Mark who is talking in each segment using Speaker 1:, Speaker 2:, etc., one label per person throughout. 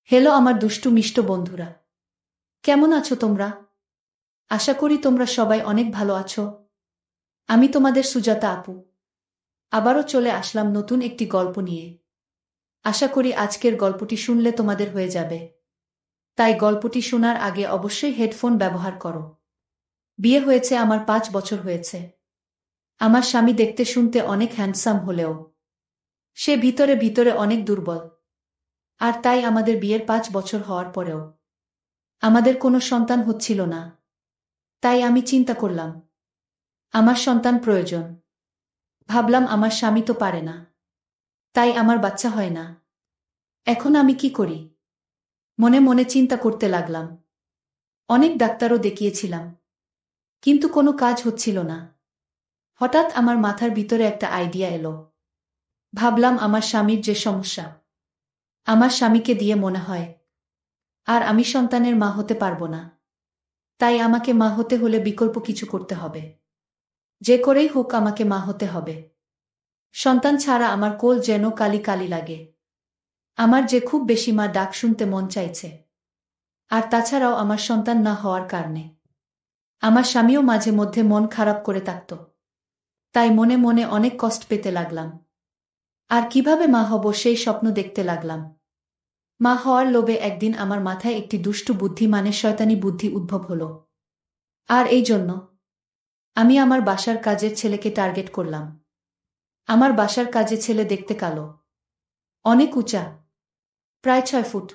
Speaker 1: Hello আমার দুষ্টু মিষ্ট বন্ধুরা, কেমন আছো তোমরা? আশা করি তোমরা সবাই অনেক ভালো আছো। আমি তোমাদের সুজাতা আপু। আবারও চলে আসলাম নতুন একটি গল্প নিয়ে। আশা করি আজকের গল্পটি শুনলে তোমাদের হয়ে যাবে। তাই গল্পটি শোনার আগে অবশ্যই হেডফোন ব্যবহার করো। বিয়ে হয়েছে আমার 5 বছর হয়েছে। আমার স্বামী দেখতে শুনতে অনেক হ্যান্ডসাম হলেও সে ভিতরে ভিতরে অনেক দুর্বল। আর তাই আমাদের বিয়ের 5 বছর হওয়ার পরেও আমাদের কোনো সন্তান হচ্ছিল না। তাই আমি চিন্তা করলাম আমার সন্তান প্রয়োজন। ভাবলাম আমার স্বামী তো পারে না, তাই আমার বাচ্চা হয় না। এখন আমি কি করি? মনে মনে চিন্তা করতে লাগলাম। অনেক ডাক্তারও দেখিয়েছিলাম, কিন্তু কোনো কাজ হচ্ছিল না। হঠাৎ আমার মাথার ভিতরে একটা আইডিয়া এলো। ভাবলাম আমার স্বামীর যে সমস্যা, আমার স্বামীকে দিয়ে মনে হয় আর আমি সন্তানের মা হতে পারবো না। তাই আমাকে মা হতে হলে বিকল্প কিছু করতে হবে। যে করেই হোক আমাকে মা হতে হবে। সন্তান ছাড়া আমার কোল যেন কালি কালি লাগে। আমার যে খুব বেশি মা ডাক শুনতে মন চাইছে। আর তাছাড়াও আমার সন্তান না হওয়ার কারণে আমার স্বামীও মাঝে মধ্যে মন খারাপ করে থাকত। তাই মনে মনে অনেক কষ্ট পেতে লাগলাম। আর কিভাবে মা হব সেই স্বপ্ন দেখতে লাগলাম। মা হওয়ার লোভে একদিন আমার মাথায় একটি দুষ্টু বুদ্ধি মানে শয়তানি বুদ্ধি উদ্ভব হলো। আর এই জন্য আমি আমার বাসার কাজের ছেলেকে টার্গেট করলাম। আমার বাসার কাজে ছেলে দেখতে কালো, অনেক উঁচা, প্রায় 6 ফুট,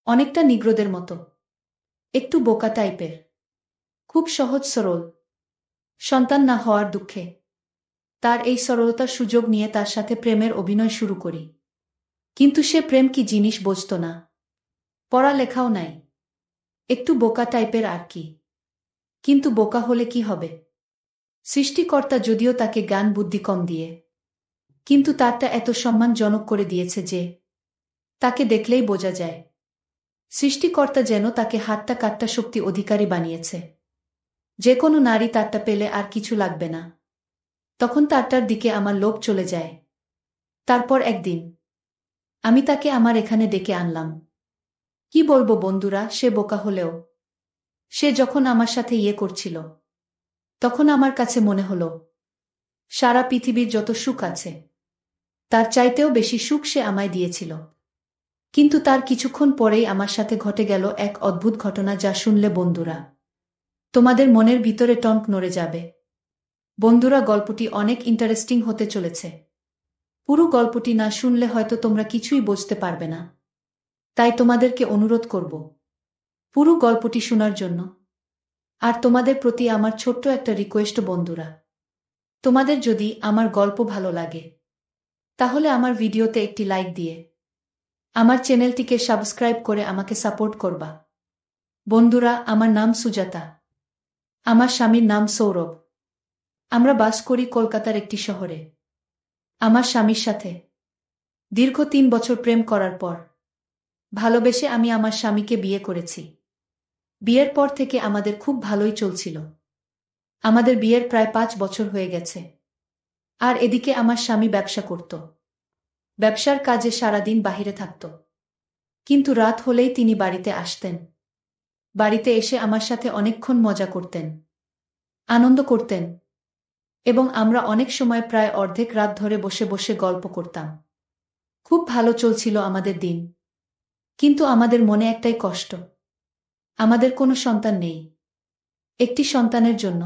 Speaker 1: অনেকটা নিগ্রোদের মতো, একটু বোকা টাইপের, খুব সহজ সরল, সন্তান না হওয়ার দুঃখে তার এই সরলতার সুযোগ নিয়ে তার সাথে প্রেমের অভিনয় শুরু করি। কিন্তু সে প্রেম কি জিনিস বুঝতো না। পড়ালেখাও নাই, একটু বোকা টাইপের আর কি। কিন্তু বোকা হলে কি হবে? সৃষ্টিকর্তা যদিও তাকে জ্ঞান বুদ্ধি কম দিয়ে, কিন্তু তারটা এত সম্মানজনক করে দিয়েছে যে তাকে দেখলেই বোঝা যায় সৃষ্টিকর্তা যেন তাকে হাতটা কাটটা শক্তি অধিকারী বানিয়েছে। যে কোনো নারী তারটা পেলে আর কিছু লাগবে না। তখন তারটার দিকে আমার লোভ চলে যায়। তারপর একদিন আমি তাকে আমার এখানে ডেকে আনলাম। কি বলবো বন্ধুরা, সে বোকা হলেও সে যখন আমার সাথে করছিল, তখন আমার কাছে মনে হলো সারা পৃথিবীর যত সুখ আছে তার চাইতেও বেশি সুখ সে আমায় দিয়েছিল। কিন্তু তার কিছুক্ষণ পরেই আমার সাথে ঘটে গেল এক অদ্ভুত ঘটনা, যা শুনলে বন্ধুরা তোমাদের মনের ভিতরে টনক নড়ে যাবে। বন্ধুরা, গল্পটি অনেক ইন্টারেস্টিং হতে চলেছে। পুরো গল্পটি না শুনলে হয়তো তোমরা কিছুই বুঝতে পারবে না। তাই তোমাদেরকে অনুরোধ করব পুরো গল্পটি শোনার জন্য। আর তোমাদের প্রতি আমার ছোট্ট একটা রিকোয়েস্ট বন্ধুরা, তোমাদের যদি আমার গল্প ভালো লাগে তাহলে আমার ভিডিওতে একটি লাইক দিয়ে আমার চ্যানেলটিকে সাবস্ক্রাইব করে আমাকে সাপোর্ট করবা। বন্ধুরা, আমার নাম সুজাতা, আমার স্বামীর নাম সৌরভ। আমরা বাস করি কলকাতার একটি শহরে। আমার স্বামীর সাথে দীর্ঘ 3 বছর প্রেম করার পর ভালোবেসে আমি আমার স্বামীকে বিয়ে করেছি। বিয়ের পর থেকে আমাদের খুব ভালোই চলছিল। আমাদের বিয়ের প্রায় 5 বছর হয়ে গেছে। আর এদিকে আমার স্বামী ব্যবসা করত। ব্যবসার কাজে সারাদিন বাহিরে থাকত, কিন্তু রাত হলেই তিনি বাড়িতে আসতেন। বাড়িতে এসে আমার সাথে অনেকক্ষণ মজা করতেন, আনন্দ করতেন, এবং আমরা অনেক সময় প্রায় অর্ধেক রাত ধরে বসে বসে গল্প করতাম। খুব ভালো চলছিল আমাদের দিন। কিন্তু আমাদের মনে একটাই কষ্ট, আমাদের কোনো সন্তান নেই। একটি সন্তানের জন্য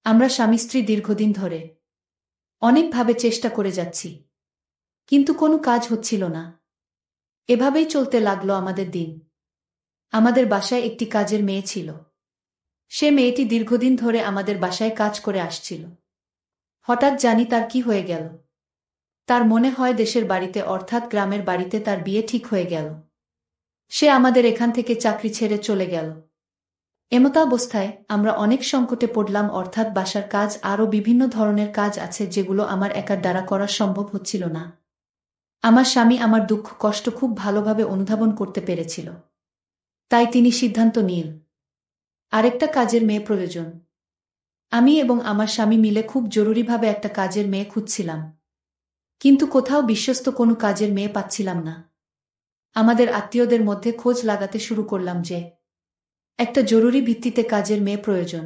Speaker 1: আমরা স্বামী স্ত্রী দীর্ঘদিন ধরে অনেকভাবে চেষ্টা করে যাচ্ছি, কিন্তু কোনো কাজ হচ্ছিল না। এভাবেই চলতে লাগলো আমাদের দিন। আমাদের বাসায় একটি কাজের মেয়ে ছিল। সে মেয়েটি দীর্ঘদিন ধরে আমাদের বাসায় কাজ করে আসছিল। হঠাৎ জানি তার কি হয়ে গেল। তার মনে হয় দেশের বাড়িতে অর্থাৎ গ্রামের বাড়িতে তার বিয়ে ঠিক হয়ে গেল। সে আমাদের এখান থেকে চাকরি ছেড়ে চলে গেল। এমতাবস্থায় আমরা অনেক সংকটে পড়লাম, অর্থাৎ বাসার কাজ আরও বিভিন্ন ধরনের কাজ আছে যেগুলো আমার একার দ্বারা করা সম্ভব হচ্ছিল না। আমার স্বামী আমার দুঃখ কষ্ট খুব ভালোভাবে অনুধাবন করতে পেরেছিল। তাই তিনি সিদ্ধান্ত নিল আরেকটা কাজের মেয়ে প্রয়োজন। আমি এবং আমার স্বামী মিলে খুব জরুরিভাবে একটা কাজের মেয়ে খুঁজছিলাম, কিন্তু কোথাও বিশ্বস্ত কোনো কাজের মেয়ে পাচ্ছিলাম না। আমাদের আত্মীয়দের মধ্যে খোঁজ লাগাতে শুরু করলাম যে একটা জরুরি ভিত্তিতে কাজের মেয়ে প্রয়োজন।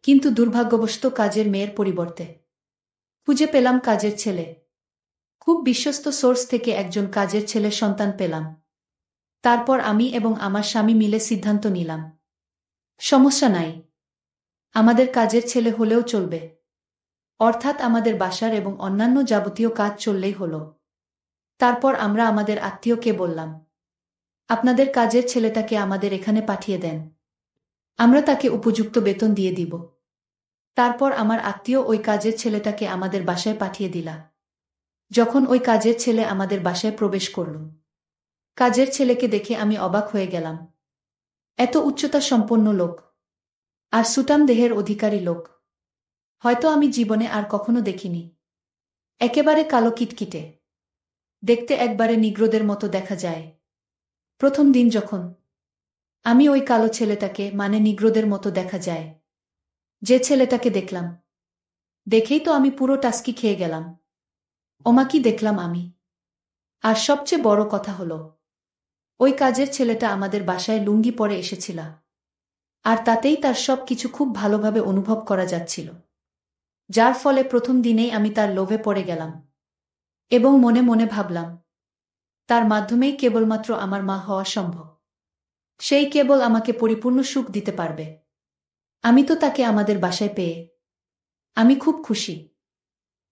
Speaker 1: কিন্তু দুর্ভাগ্যবশত কাজের মেয়ের পরিবর্তে খুঁজে পেলাম কাজের ছেলে। খুব বিশ্বস্ত সোর্স থেকে একজন কাজের ছেলের সন্তান পেলাম। তারপর আমি এবং আমার স্বামী মিলে সিদ্ধান্ত নিলাম, সমস্যা নাই, আমাদের কাজের ছেলে হলেও চলবে। অর্থাৎ আমাদের বাসার এবং অন্যান্য যাবতীয় কাজ চললেই হলো। তারপর আমরা আমাদের আত্মীয়কে বললাম, আপনাদের কাজের ছেলেটাকে আমাদের এখানে পাঠিয়ে দেন, আমরা তাকে উপযুক্ত বেতন দিয়ে দিব। তারপর আমার আত্মীয় ওই কাজের ছেলেটাকে আমাদের বাসায় পাঠিয়ে দিলা। যখন ওই কাজের ছেলে আমাদের বাসায় প্রবেশ করল, কাজের ছেলেকে দেখে আমি অবাক হয়ে গেলাম। এত উচ্চতা সম্পন্ন লোক, আর সুটাম দেহের অধিকারী লোক হয়তো আমি জীবনে আর কখনো দেখিনি। একেবারে কালো কিটকিটে, দেখতে একবারে নিগ্রোদের মতো দেখা যায়। প্রথম দিন যখন আমি ওই কালো ছেলেটাকে, মানে নিগ্রোদের মতো দেখা যায়, যে ছেলেটাকে দেখলাম, দেখেই তো আমি পুরো টাস্কি খেয়ে গেলাম। ওমা, কি দেখলাম আমি! আর সবচেয়ে বড় কথা হলো, ওই কাজের ছেলেটা আমাদের বাসায় লুঙ্গি পরে এসেছিল, আর তাতেই তার সব কিছু খুব ভালোভাবে অনুভব করা যাচ্ছিল। যার ফলে প্রথম দিনেই আমি তার লোভে পড়ে গেলাম এবং মনে মনে ভাবলাম, তার মাধ্যমেই কেবলমাত্র আমার মা হওয়া সম্ভব। সেই কেবল আমাকে পরিপূর্ণ সুখ দিতে পারবে। আমি তো তাকে আমাদের বাসায় পেয়ে আমি খুব খুশি।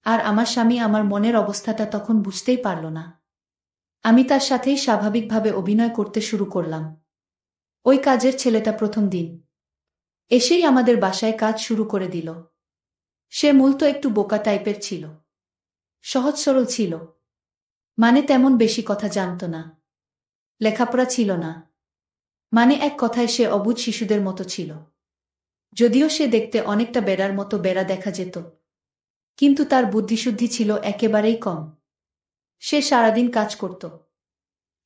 Speaker 1: আর আমার স্বামী আমার মনের অবস্থাটা তখন বুঝতেই পারল না। আমি তার সাথেই স্বাভাবিকভাবে অভিনয় করতে শুরু করলাম। ওই কাজের ছেলেটা প্রথম দিন এসেই আমাদের বাসায় কাজ শুরু করে দিল। সে মূলত একটু বোকা টাইপের ছিল, সহজ সরল ছিল, মানে তেমন বেশি কথা জানত না, লেখাপড়া ছিল না, মানে এক কথায় সে অবুঝ শিশুদের মতো ছিল। যদিও সে দেখতে অনেকটা বেড়ার মতো বেড়া দেখা যেত, কিন্তু তার বুদ্ধিশুদ্ধি ছিল একেবারেই কম। সে সারাদিন কাজ করত,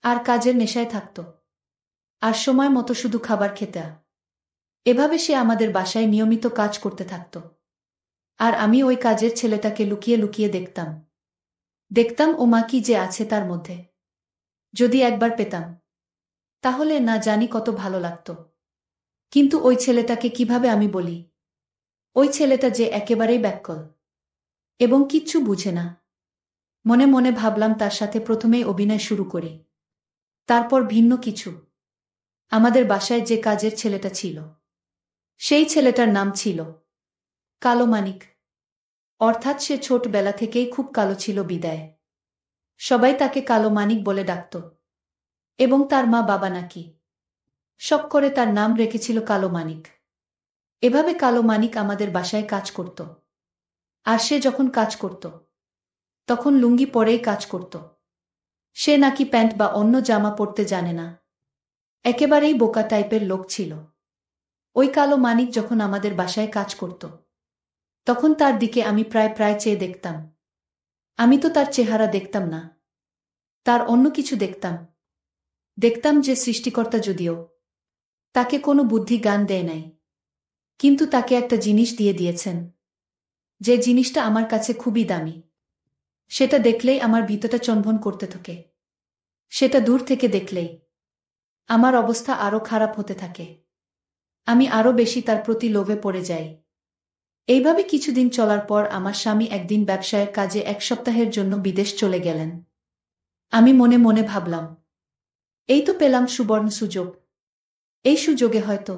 Speaker 1: আর কাজের নেশায় থাকত, আর সময় মতো শুধু খাবার খেতে। এভাবে সে আমাদের বাসায় নিয়মিত কাজ করতে থাকত। আর আমি ওই কাজের ছেলেটাকে লুকিয়ে লুকিয়ে দেখতাম। দেখতাম ও মা কি যে আছে তার মধ্যে। যদি একবার পেতাম, তাহলে না জানি কত ভালো লাগত। কিন্তু ওই ছেলেটাকে কিভাবে আমি বলি? ওই ছেলেটা যে একেবারেই ব্যাককল এবং কিচ্ছু বুঝে না। মনে মনে ভাবলাম তার সাথে প্রথমেই অভিনয় শুরু করি, তারপর ভিন্ন কিছু। আমাদের বাসায় যে কাজের ছেলেটা ছিল, সেই ছেলেটার নাম ছিল কালো মানিক। অর্থাৎ সে ছোটবেলা থেকেই খুব কালো ছিল বিদায় সবাই তাকে কালো মানিক বলে ডাকত। এবং তার মা বাবা নাকি শখ করে তার নাম রেখেছিল কালো মানিক। এভাবে কালো মানিক আমাদের বাসায় কাজ করত। আর সে যখন কাজ করত, তখন লুঙ্গি পরেই কাজ করত। সে নাকি প্যান্ট বা অন্য জামা পরতে জানে না। একেবারেই বোকা টাইপের লোক ছিল। ওই কালো মানিক যখন আমাদের বাসায় কাজ করত, তখন তার দিকে আমি প্রায় প্রায় চেয়ে দেখতাম। আমি তো তার চেহারা দেখতাম না, তার অন্য কিছু দেখতাম। দেখতাম যে সৃষ্টিকর্তা যদিও তাকে কোনো বুদ্ধি জ্ঞান দেয় নাই, কিন্তু তাকে একটা জিনিস দিয়ে দিয়েছেন, যে জিনিসটা আমার কাছে খুবই দামি। সেটা দেখলেই আমার ভিতরটা চম্বন করতে থাকে। সেটা দূর থেকে দেখলেই আমার অবস্থা আরো খারাপ হতে থাকে। আমি আরো বেশি তার প্রতি লোভে পড়ে যাই। এইভাবে কিছুদিন চলার পর আমার স্বামী একদিন ব্যবসায়ের কাজে 1 সপ্তাহের জন্য বিদেশ চলে গেলেন। আমি মনে মনে ভাবলাম, এই তো পেলাম সুবর্ণ সুযোগ। এই সুযোগে হয়তো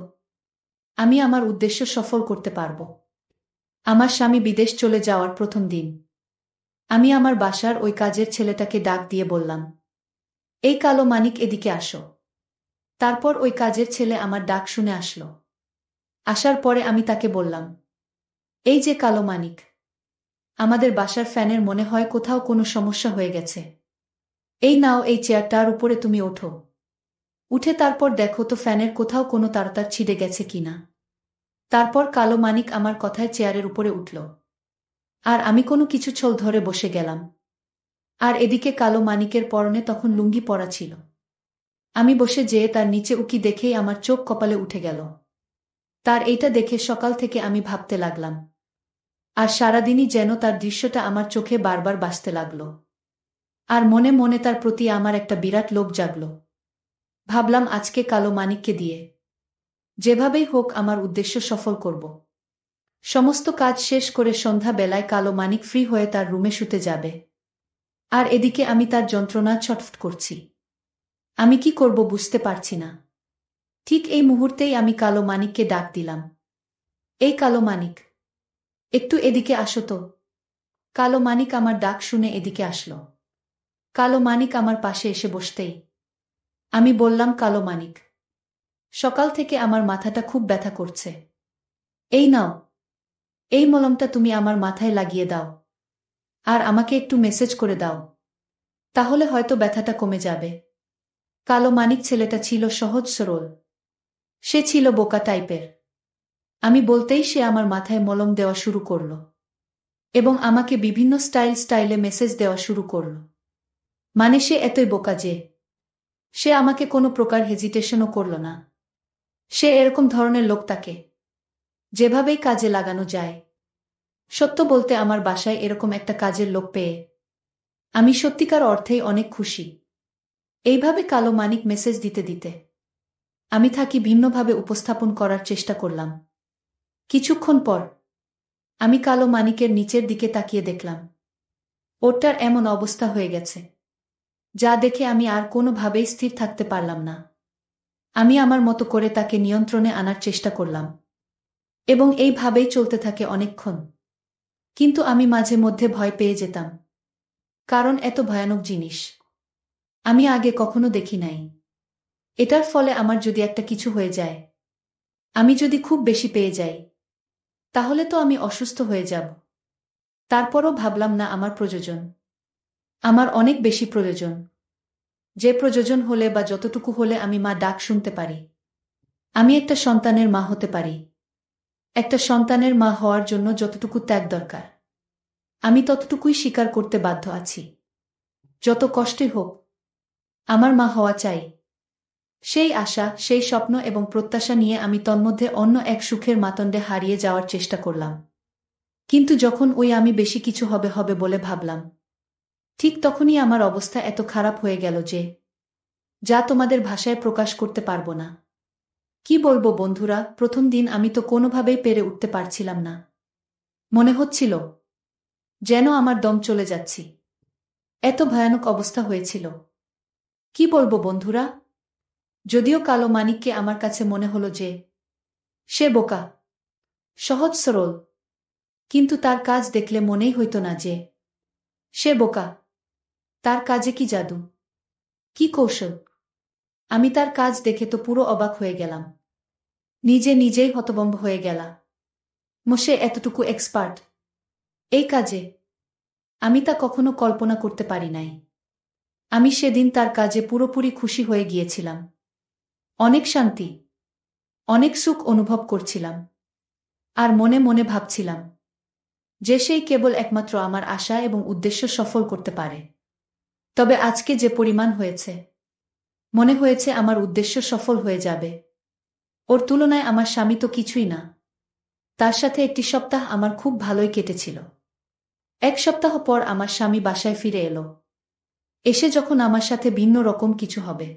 Speaker 1: আমি আমার উদ্দেশ্য সফল করতে পারব। আমার স্বামী বিদেশ চলে যাওয়ার প্রথম দিন আমি আমার বাসার ওই কাজের ছেলেটাকে ডাক দিয়ে বললাম, এই কালো মানিক, এদিকে আসো। তারপর ওই কাজের ছেলে আমার ডাক শুনে আসলো। আসার পরে আমি তাকে বললাম, এই যে কালো মানিক, আমাদের বাসার ফ্যানের মনে হয় কোথাও কোনো সমস্যা হয়ে গেছে। এই নাও, এই চেয়ারটার উপরে তুমি ওঠো। উঠে তারপর দেখো তো ফ্যানের কোথাও কোনো তারতার ছিঁড়ে গেছে কিনা। তারপর কালো মানিক আমার কথায় চেয়ারের উপরে উঠল, আর আমি কোনো কিছু ছল ধরে বসে গেলাম। আর এদিকে কালো মানিকের পরনে তখন লুঙ্গি পরা ছিল। আমি বসে যেয়ে তার নিচে উকি দেখেই আমার চোখ কপালে উঠে গেল। তার এইটা দেখে সকাল থেকে আমি ভাবতে লাগলাম, আর সারাদিনই যেন তার দৃশ্যটা আমার চোখে বারবার ভাসতে লাগল। আর মনে মনে তার প্রতি আমার একটা বিরাট লোভ জাগল। ভাবলাম আজকে কালো মানিককে দিয়ে যেভাবেই হোক আমার উদ্দেশ্য সফল করব। সমস্ত কাজ শেষ করে সন্ধ্যা বেলায় কালো মানিক ফ্রি হয়ে তার রুমে শুতে যাবে। আর এদিকে আমি তার যন্ত্রণা ছটফট করছি। আমি কি করব বুঝতে পারছি না। ঠিক এই মুহূর্তেই আমি কালো মানিককে ডাক দিলাম। এই কালো মানিক, একটু এদিকে আসো তো। কালো মানিক আমার ডাক শুনে এদিকে আসলো। কালো মানিক আমার পাশে এসে বসতেই আমি বললাম, কালো মানিক, সকাল থেকে আমার মাথাটা খুব ব্যথা করছে। এই নাও, এই মলমটা তুমি আমার মাথায় লাগিয়ে দাও। আর আমাকে একটু মেসেজ করে দাও, তাহলে হয়তো ব্যথাটা কমে যাবে। কালো মানিক ছেলেটা ছিল সহজ সরল। সে ছিল বোকা টাইপের। আমি বলতেই সে আমার মাথায় মলম দেওয়া শুরু করল এবং আমাকে বিভিন্ন স্টাইলে মেসেজ দেওয়া শুরু করল। মানে সে এতই বোকা যে সে আমাকে কোনো প্রকার হেজিটেশনও করল না। সে এরকম ধরনের লোক, তাকে যেভাবেই কাজে লাগানো যায়। সত্য বলতে আমার বাসায় এরকম একটা কাজের লোক পেয়ে আমি সত্যিকার অর্থেই অনেক খুশি। এইভাবে কালো মানিক মেসেজ দিতে দিতে আমি থাকি ভিন্নভাবে উপস্থাপন করার চেষ্টা করলাম। কিছুক্ষণ পর আমি কালো মানিকের নিচের দিকে তাকিয়ে দেখলাম ওটার এমন অবস্থা হয়ে গেছে যা দেখে আমি আর কোনোভাবেই স্থির থাকতে পারলাম না। আমি আমার মতো করে তাকে নিয়ন্ত্রণে আনার চেষ্টা করলাম এবং এইভাবেই চলতে থাকে অনেকক্ষণ। কিন্তু আমি মাঝে মধ্যে ভয় পেয়ে যেতাম, কারণ এত ভয়ানক জিনিস আমি আগে কখনো দেখি নাই। এটার ফলে আমার যদি একটা কিছু হয়ে যায়, আমি যদি খুব বেশি পেয়ে যাই, তাহলে তো আমি অসুস্থ হয়ে যাব। তারপরও ভাবলাম না, আমার প্রয়োজন, আমার অনেক বেশি প্রয়োজন। যে প্রয়োজন হলে বা যতটুকু হলে আমি মা ডাক শুনতে পারি। আমি একটা সন্তানের মা হতে পারি। একটা সন্তানের মা হওয়ার জন্য যতটুকু ত্যাগ দরকার, আমি ততটুকুই স্বীকার করতে বাধ্য আছি। যত কষ্টই হোক, আমার মা হওয়া চাই। সেই আশা, সেই স্বপ্ন এবং প্রত্যাশা নিয়ে আমি তন্মধ্যে অন্য এক সুখের মাতণ্ডে হারিয়ে যাওয়ার চেষ্টা করলাম। কিন্তু যখন আমি বেশি কিছু হবে হবে বলে ভাবলাম, ঠিক তখনই আমার অবস্থা এত খারাপ হয়ে গেল যে যা তোমাদের ভাষায় প্রকাশ করতে পারবো না। কি বলবো বন্ধুরা, প্রথম দিন আমি তো কোনোভাবেই পেরে উঠতে পারছিলাম না। মনে হচ্ছিল যেন আমার দম চলে যাচ্ছি। এত ভয়ানক অবস্থা হয়েছিল। কি বলবো বন্ধুরা, যদিও কালো মানিককে আমার কাছে মনে হলো যে সে বোকা, সহজ সরল, কিন্তু তার কাজ দেখলে মনেই হইত না যে সে বোকা। তার কাজে কি জাদু, কি কৌশল! আমি তার কাজ দেখে তো পুরো অবাক হয়ে গেলাম। নিজেই হতভম্ব হয়ে গেলা। সে এতটুকু এক্সপার্ট এই কাজে, আমি তা কখনো কল্পনা করতে পারি নাই। আমি সেদিন তার কাজে পুরোপুরি খুশি হয়ে গিয়েছিলাম। অনেক শান্তি, অনেক সুখ অনুভব করছিলাম। আর মনে মনে ভাবছিলাম যে সেই কেবল একমাত্র আমার আশা এবং উদ্দেশ্য সফল করতে পারে। তবে আজকে যে পরিমাণ হয়েছে, মনে হয়েছে আমার উদ্দেশ্য সফল হয়ে যাবে। ওর তুলনায় আমার স্বামী তো কিছুই না। তার সাথে একটি সপ্তাহ আমার খুব ভালোই কেটেছিল। এক সপ্তাহ পর আমার স্বামী বাসায় ফিরে এলো। এসে যখন আমার সাথে ভিন্ন রকম কিছু হবে,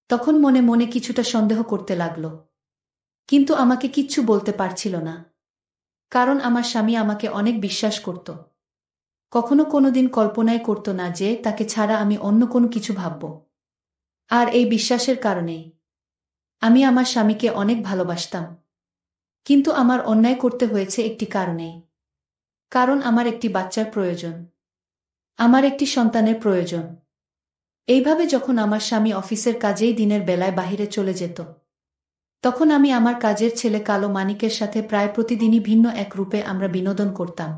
Speaker 1: তখন মনে মনে কিছুটা সন্দেহ করতে লাগলো। কিন্তু আমাকে কিচ্ছু বলতে পারছিল না, কারণ আমার স্বামী আমাকে অনেক বিশ্বাস করত। কখনো কোনোদিন কল্পনাই করত না যে তাকে ছাড়া আমি অন্য কোনো কিছু ভাবব। আর এই বিশ্বাসের কারণেই আমি আমার স্বামীকে অনেক ভালোবাসতাম। কিন্তু আমার অন্যায় করতে হয়েছে একটি কারণেই, কারণ আমার একটি বাচ্চার প্রয়োজন, আমার একটি সন্তানের প্রয়োজন। এইভাবে যখন আমার স্বামী অফিসের কাজেই দিনের বেলায় বাহিরে চলে যেত, তখন আমি আমার কাজের ছেলে কালো মানিকের সাথে প্রায় প্রতিদিনই ভিন্ন এক রূপে আমরা বিনোদন করতাম।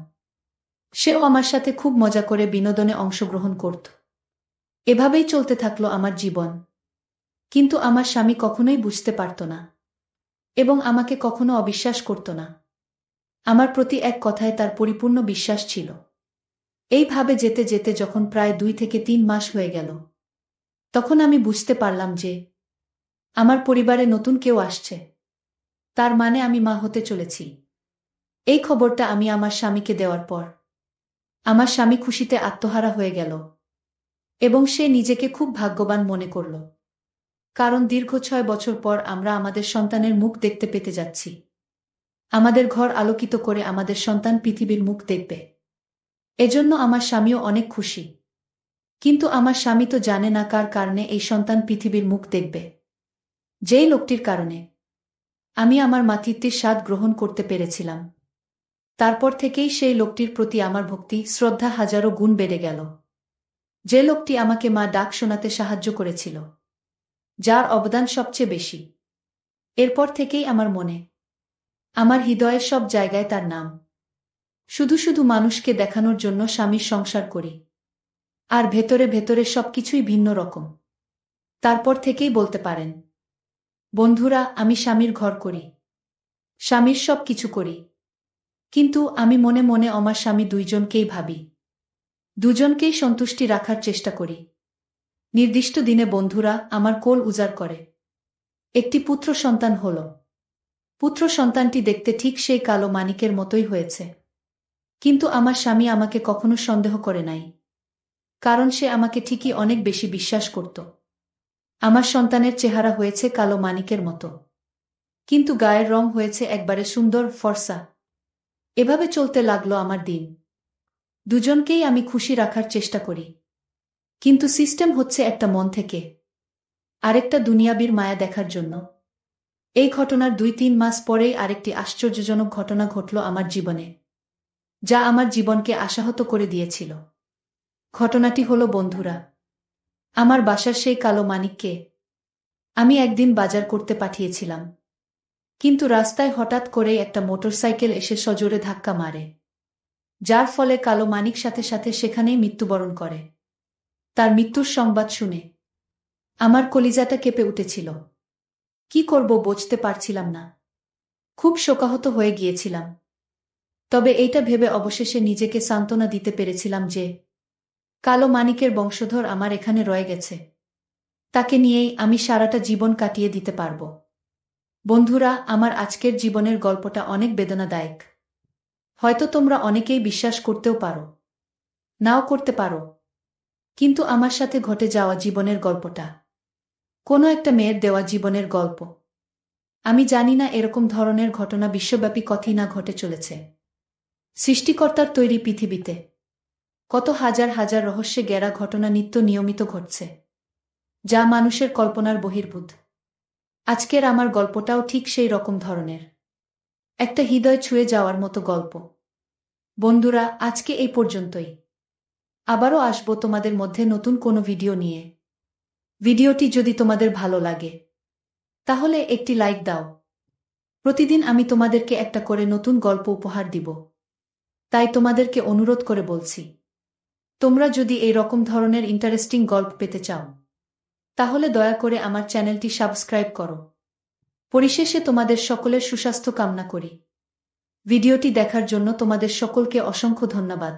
Speaker 1: সেও আমার সাথে খুব মজা করে বিনোদনে অংশগ্রহণ করত। এভাবেই চলতে থাকলো আমার জীবন। কিন্তু আমার স্বামী কখনোই বুঝতে পারত না এবং আমাকে কখনো অবিশ্বাস করত না। আমার প্রতি এক কথায় তার পরিপূর্ণ বিশ্বাস ছিল। এইভাবে যেতে যেতে যখন প্রায় 2 থেকে 3 মাস হয়ে গেল, তখন আমি বুঝতে পারলাম যে আমার পরিবারে নতুন কেউ আসছে। তার মানে আমি মা হতে চলেছি। এই খবরটা আমি আমার স্বামীকে দেওয়ার পর আমার স্বামী খুশিতে আত্মহারা হয়ে গেল। এবং সে নিজেকে খুব ভাগ্যবান মনে করল। কারণ দীর্ঘ 6 বছর পর আমরা আমাদের সন্তানের মুখ দেখতে পেতে যাচ্ছি। আমাদের ঘর আলোকিত করে আমাদের সন্তান পৃথিবীর মুখ দেখবে। এজন্য আমার স্বামীও অনেক খুশি। কিন্তু আমার স্বামী তো জানে না কার কারণে এই সন্তান পৃথিবীর মুখ দেখবে। যেই লোকটির কারণে আমি আমার মাতৃত্বের স্বাদ গ্রহণ করতে পেরেছিলাম, তারপর থেকেই সেই লোকটির প্রতি আমার ভক্তি শ্রদ্ধা হাজারো গুণ বেড়ে গেল। যে লোকটি আমাকে মা ডাক শোনাতে সাহায্য করেছিল, যার অবদান সবচেয়ে বেশি, এরপর থেকেই আমার মনে, আমার হৃদয়ের সব জায়গায় তার নাম। শুধু শুধু মানুষকে দেখানোর জন্য স্বামীর সংসার করি, আর ভেতরে ভেতরে সবকিছুই ভিন্ন রকম। তারপর থেকেই বলতে পারেন, বন্ধুরা, আমি স্বামীর ঘর করি, স্বামীর সব কিছু করি, কিন্তু আমি মনে মনে আমার স্বামী দুইজনকেই ভাবি, দুজনকেই সন্তুষ্টি রাখার চেষ্টা করি। নির্দিষ্ট দিনে বন্ধুরা আমার কোল উজাড় করে একটি পুত্র সন্তান হল। পুত্র সন্তানটি দেখতে ঠিক সেই কালো মানিকের মতোই হয়েছে। কিন্তু আমার স্বামী আমাকে কখনো সন্দেহ করে নাই, কারণ সে আমাকে ঠিকই অনেক বেশি বিশ্বাস করত। আমার সন্তানের চেহারা হয়েছে কালো মানিকের মতো, কিন্তু গায়ের রং হয়েছে একবারে সুন্দর ফর্সা। এভাবে চলতে লাগলো আমার দিন। দুজনকেই আমি খুশি রাখার চেষ্টা করি, কিন্তু সিস্টেম হচ্ছে একটা মন থেকে আরেকটা দুনিয়াবির মায়া দেখার জন্য। এই ঘটনার 2-3 মাস পরেই আরেকটি আশ্চর্যজনক ঘটনা ঘটল আমার জীবনে, যা আমার জীবনকে আশাহত করে দিয়েছিল। ঘটনাটি হলো বন্ধুরা, আমার বাসার সেই কালো মানিককে আমি একদিন বাজার করতে পাঠিয়েছিলাম, কিন্তু রাস্তায় হঠাৎ করেই একটা মোটরসাইকেল এসে সজোরে ধাক্কা মারে, যার ফলে কালো মানিক সাথে সাথে সেখানেই মৃত্যুবরণ করে। তার মৃত্যুর সংবাদ শুনে আমার কলিজাটা কেঁপে উঠেছিল। কি করব বুঝতে পারছিলাম না, খুব শোকাহত হয়ে গিয়েছিলাম। তবে এইটা ভেবে অবশেষে নিজেকে সান্ত্বনা দিতে পেরেছিলাম যে কালো মানিকের বংশধর আমার এখানে রয়ে গেছে, তাকে নিয়েই আমি সারাটা জীবন কাটিয়ে দিতে পারব। বন্ধুরা, আমার আজকের জীবনের গল্পটা অনেক বেদনাদায়ক। হয়তো তোমরা অনেকেই বিশ্বাস করতেও পারো, নাও করতে পারো, কিন্তু আমার সাথে ঘটে যাওয়া জীবনের গল্পটা কোনো একটা মেয়ের দেওয়া জীবনের গল্প। আমি জানি না এরকম ধরনের ঘটনা বিশ্বব্যাপী কতই না ঘটে চলেছে। সৃষ্টিকর্তার তৈরি পৃথিবীতে কত হাজার হাজার রহস্যে ঘেরা ঘটনা নিত্য নিয়মিত ঘটছে, যা মানুষের কল্পনার বহির্ভূত। আজকের আমার গল্পটাও ঠিক সেই রকম ধরনের একটা হৃদয় ছুঁয়ে যাওয়ার মতো গল্প। বন্ধুরা, আজকে এই পর্যন্তই। আবারও আসবো তোমাদের মধ্যে নতুন কোনো ভিডিও নিয়ে। ভিডিওটি যদি তোমাদের ভালো লাগে, তাহলে একটি লাইক দাও। প্রতিদিন আমি তোমাদেরকে একটা করে নতুন গল্প উপহার দিব, তাই তোমাদেরকে অনুরোধ করে বলছি, তোমরা যদি এই রকম ধরনের ইন্টারেস্টিং গল্প পেতে চাও, তাহলে দয়া করে আমার চ্যানেলটি সাবস্ক্রাইব করো। পরিশেষে তোমাদের সকলের সুস্বাস্থ্য কামনা করি। ভিডিওটি দেখার জন্য তোমাদের সকলকে অসংখ্য ধন্যবাদ।